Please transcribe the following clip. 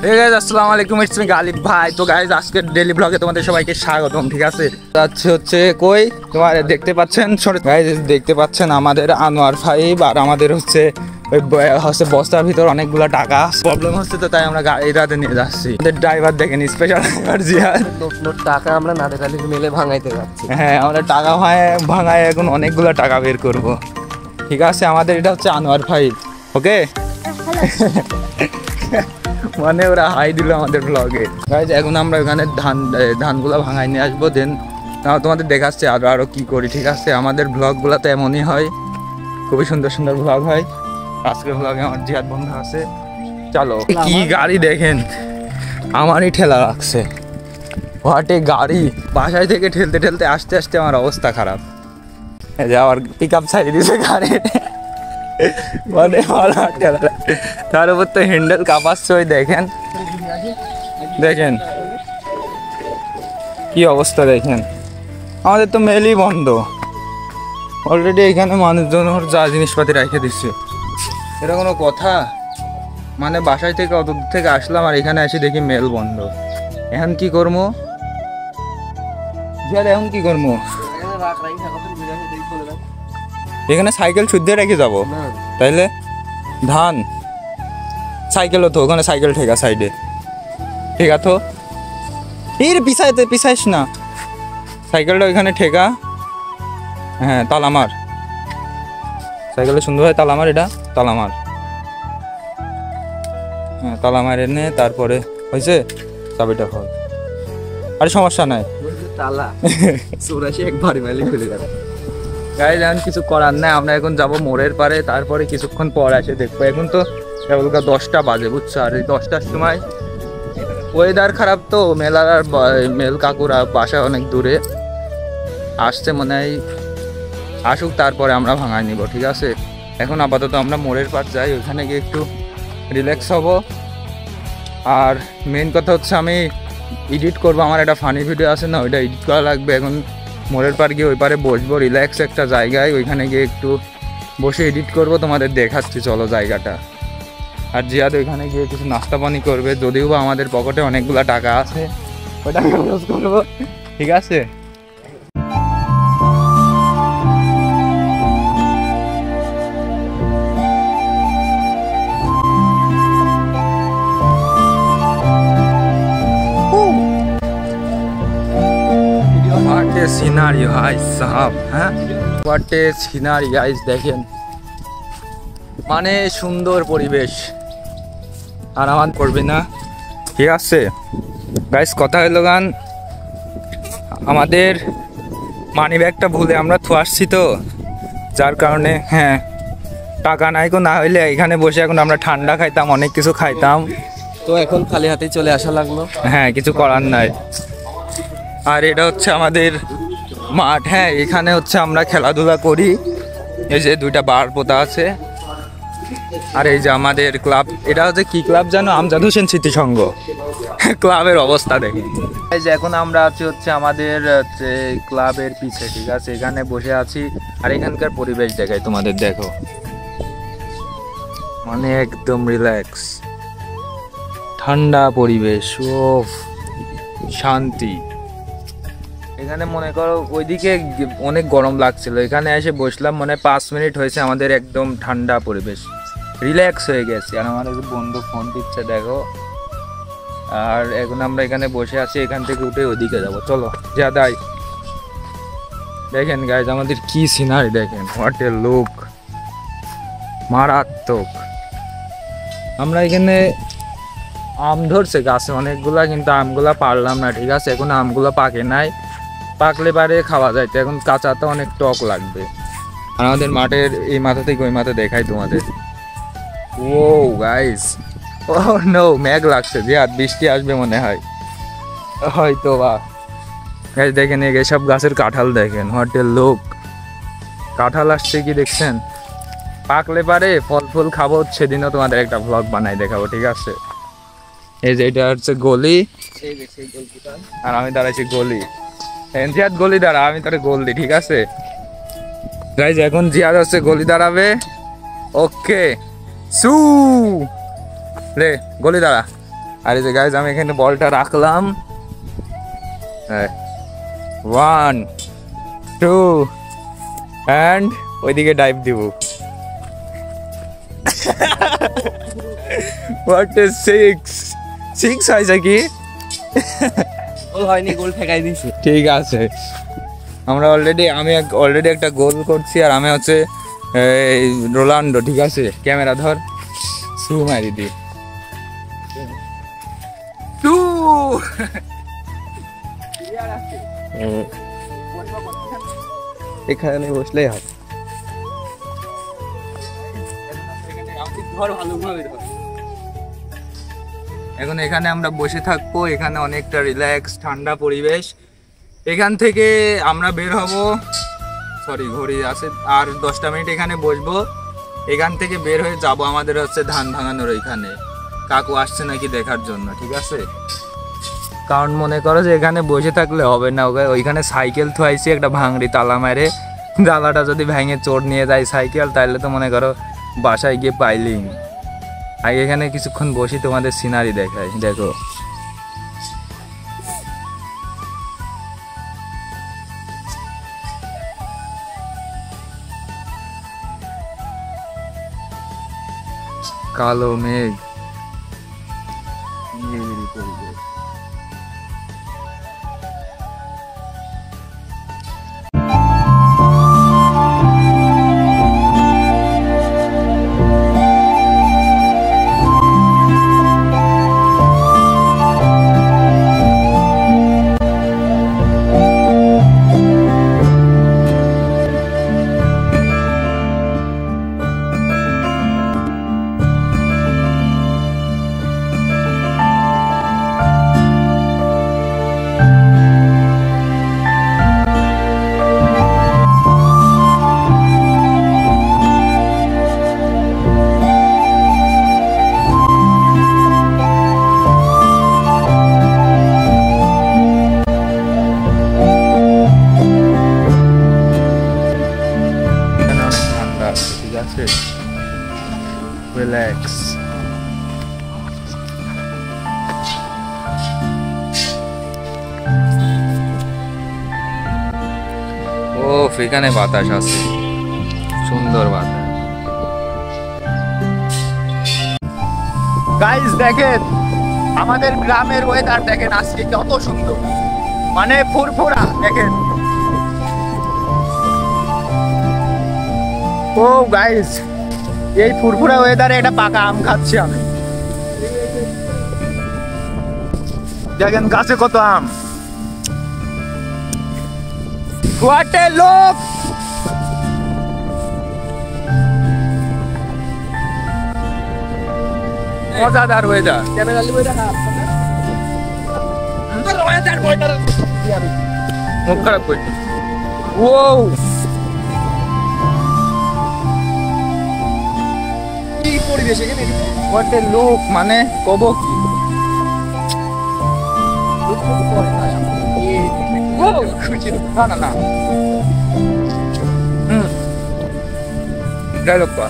Hey guys, আসসালামু আলাইকুম, it's me Ghalib ভাই। তো গাইজ আজকের ডেইলি ব্লগে তোমাদের সবাইকে স্বাগতম। ঠিক আছে, হচ্ছে কই তোমার দেখতে পাচ্ছেন গাইজ, দেখতে পাচ্ছেন আমাদের আনোয়ার ফাইভ আর আমাদের হচ্ছে বস্তার ভিতর অনেকগুলো টাকা প্রবলেম হচ্ছে, তো তাই আমরা গাড়িটাতে নিয়ে যাচ্ছি। আমাদের ড্রাইভার দেখেন, স্পেশাল ড্রাইভার জিয়াদ। টাকা আমরা নাদেরালির মেলে ভাঙাইতে যাচ্ছি। হ্যাঁ, আমরা টাকা ভাঙায় এখন অনেকগুলো টাকা বের করব। ঠিক আছে, আমাদের এটা হচ্ছে আনোয়ার ফাইভ। ওকে, মানে ওরা হাই দিল আমাদের ব্লগে। এখন আমরা ওখানে ধানগুলো ভাঙাই নিয়ে আসবো, দেন তোমাদের দেখাচ্ছে আরো কি করি। ঠিক আছে, আমাদের ব্লগগুলো তো এমনই হয়, খুবই সুন্দর সুন্দর ব্লগ হয়। আজকের ব্লগে আমার জিহাদ বন্ধু আছে। চলো, কি গাড়ি দেখেন, আমারই ঠেলা রাখছে। হোয়াটে গাড়ি, বাসায় থেকে ঠেলতে ঠেলতে আসতে আসতে আমার অবস্থা খারাপ। আবার পিক আপ ছাড়িয়ে দিয়েছে গাড়ি, মানে তার উপর তো হ্যান্ডেল কাঁপাচ্ছে। ওই দেখেন দেখেন কি অবস্থা, দেখেন আমাদের তো মেলই বন্ধ অলরেডি। এখানে মানুষজন যা জিনিসপাতি রেখে দিচ্ছে, এটা কোনো কথা? মানে বাসায় থেকে অত দূর থেকে আসলাম আর এখানে এসে দেখি মেল বন্ধ। এখন কি করবো এখন কি করবো? এখানে সাইকেল শুদ্ধ রেখে যাবো, তাইলে ধান সাইকেলও তো ওখানে সাইকেল ঠেকা সাইডে। ঠিক আছে, এর পিছাইস না, সাইকেলটা ওইখানে ঠেকা। হ্যাঁ, তালামার সাইকেলটা সুন্দর হয়, তালামার এটা তালামার। হ্যাঁ, তালামার এনে তারপরে হয়েছে চাবিটা ফল। আরে সমস্যা নাই, তালা চৌরাশি একবারে মেলে খুলে যাবে। গাইজ এখন কিছু করার নাই, আমরা এখন যাব মোড়ের পারে, তারপরে কিছুক্ষণ পর এসে দেখবো। এখন তো কেবলকার 10টা বাজে, বুঝছো? আর এই 10টার সময় ওয়েদার খারাপ, তো মেল কাকুরা বাসা অনেক দূরে আসছে, মনে হয় আসুক তারপরে আমরা ভাঙায় নিব। ঠিক আছে, এখন আপাতত আমরা মোড়ের পার যাই, ওইখানে গিয়ে একটু রিল্যাক্স হব। আর মেন কথা হচ্ছে আমি এডিট করবো, আমার একটা ফানি ভিডিও আছে না, ওইটা এডিট করা লাগবে। এখন মোড়ের পার গিয়ে ওই পারে বসবো, রিল্যাক্স একটা জায়গায়, ওইখানে গিয়ে একটু বসে এডিট করব, তোমাদের দেখাচ্ছি চলো জায়গাটা। আর জিয়াদ ওইখানে গিয়ে কিছু নাস্তা পানি করবে, যদিও বা আমাদের পকেটে অনেকগুলো টাকা আছে, ওই টাকা খরচ করবো। ঠিক আছে, সিনারি হাই সাহাব। হ্যাঁ, হোয়াট এ সিনারি গাইস, দেখেন মানে সুন্দর পরিবেশ। আর আমার করবে না। ঠিক আছে গাইস, কথা হলো গান, আমাদের মানি ব্যাগটা ভুলে আমরা আসছি, তো যার কারণে হ্যাঁ টাকা নাই কো, না হইলে এখানে বসে এখন আমরা ঠান্ডা খাইতাম, অনেক কিছু খাইতাম। তো এখন খালি হাতে চলে আসা লাগলো। হ্যাঁ, কিছু করার নাই। আর এটা হচ্ছে আমাদের মাঠ। হ্যাঁ, এখানে হচ্ছে আমরা খেলাধুলা করি। এই যে 2টা বার পোতা আছে। আর এই যে আমাদের ক্লাব, এটা হচ্ছে কি ক্লাব জানো? আমজাদ হোসেন স্মৃতি সংঘ। ক্লাবের অবস্থা দেখি। এই যে এখন আমরা আছি হচ্ছে আমাদের ক্লাবের পিছে। ঠিক আছে, এখানে বসে আছি আর এখানকার পরিবেশ দেখাই তোমাদের, দেখো মানে একদম রিল্যাক্স, ঠান্ডা পরিবেশ, ও শান্তি। এখানে মনে করো ওইদিকে অনেক গরম লাগছিল, এখানে এসে বসলাম, মানে 5 মিনিট হয়েছে, আমাদের একদম ঠান্ডা পরিবেশ, রিল্যাক্স হয়ে গেছে। আর আমার একটু বন্ধু ফোন দিচ্ছে, দেখো। আর এখন আমরা এখানে বসে আছি, এখান থেকে উঠে ওদিকে যাবো। চলো যাই। দেখেন গাইজ আমাদের কি সিনারি, দেখেন হোয়াট এ লুক, মারাত্মক। আমরা এখানে আম ধরছে গাছে অনেকগুলা, কিন্তু আমগুলা পারলাম না। ঠিক আছে, এখন আমগুলো পাকে নাই, পাকলে পারে খাওয়া যায়, তো এখন কাঁচাতে অনেক টক লাগবে। আর আমাদের মাঠের এই মাথা থেকে ওই মাথা দেখাই তোমাদের। ও গাইস, ও নো, মেঘ লাগছে, যে আর বৃষ্টি আসবে মনে হয়, হয়তো বা। গাইস দেখেন এইসব গাছের কাঁঠাল দেখেন, হোয়াট এ লুক। কাঁঠাল আসছে কি দেখছেন? পাকলে পারে ফল ফুল খাবো, সেদিনও তোমাদের একটা ভ্লগ বানাই দেখাবো। ঠিক আছে, এই যে এটা হচ্ছে গলি, আর আমি দাঁড়াইছি গলি। জিয়াদ গলি দাঁড়া, আমি তোরে গোল দিই। ঠিক আছে গাইজ, এখন জিয়াদ হচ্ছে গলি দাঁড়াবে। ওকে, সু রে গলি দাঁড়া। আর এই যে গাইজ আমি এখানে বলটা রাখলাম, 1 2 অ্যান্ড ওইদিকে ডাইভ দিব। হোয়াট ইজ 6 হয়েছে কি? গোল হয়নি, গোল ঠেকাই দিছি। ঠিক আছে, আমি অলরেডি একটা গোল করছি, আর আমি হচ্ছে এই রোনাল্ডো। ঠিক আছে, ক্যামেরা ধর, শু মারি দি। এখানে বসলেই হয়। এখন এখানে আমরা বসে থাকবো, এখানে অনেকটা রিল্যাক্স ঠান্ডা পরিবেশ। এখান থেকে আমরা বের হব, সরি ঘড়ি আছে, আর 10টা মিনিট এখানে বসবো। এখান থেকে বের হয়ে যাব আমাদের হচ্ছে ধান ভাঙানোর ওইখানে, কাকু আসছে নাকি দেখার জন্য। ঠিক আছে, কারণ মনে করো যে এখানে বসে থাকলে হবে না, ওইখানে সাইকেল থুয়াইছি একটা ভাঙড়ি তালা মেরে, জ্বালাটা যদি ভেঙে চোর নিয়ে যায় সাইকেল, তাহলে তো মনে করো বাসায় গিয়ে পাইলিং। আর এখানে কিছুক্ষণ বসি, তোমাদের সিনারি দেখাই, দেখো। কালো মেঘ, রিল্যাক্স। ও এখানে বাতাস আছে, সুন্দর বাতাস। গাইস দেখেন আমাদের গ্রামের ওয়েদার, দেখেন আজকে কত সুন্দর, মানে ফুরফুরা। দেখেন, ও গাইস এই ফুরফুরা ওয়েদারে এটা পাকা আম খাচ্ছি আমি। দেখেন গাছে কত আম। What a look! মজাদার ওয়েদার। মুখ খারাপ করছি। ও কি পরিবেশ এখানে, হোয়াট এ লুক, মানে কব কি। না না না, ডায়লগ পা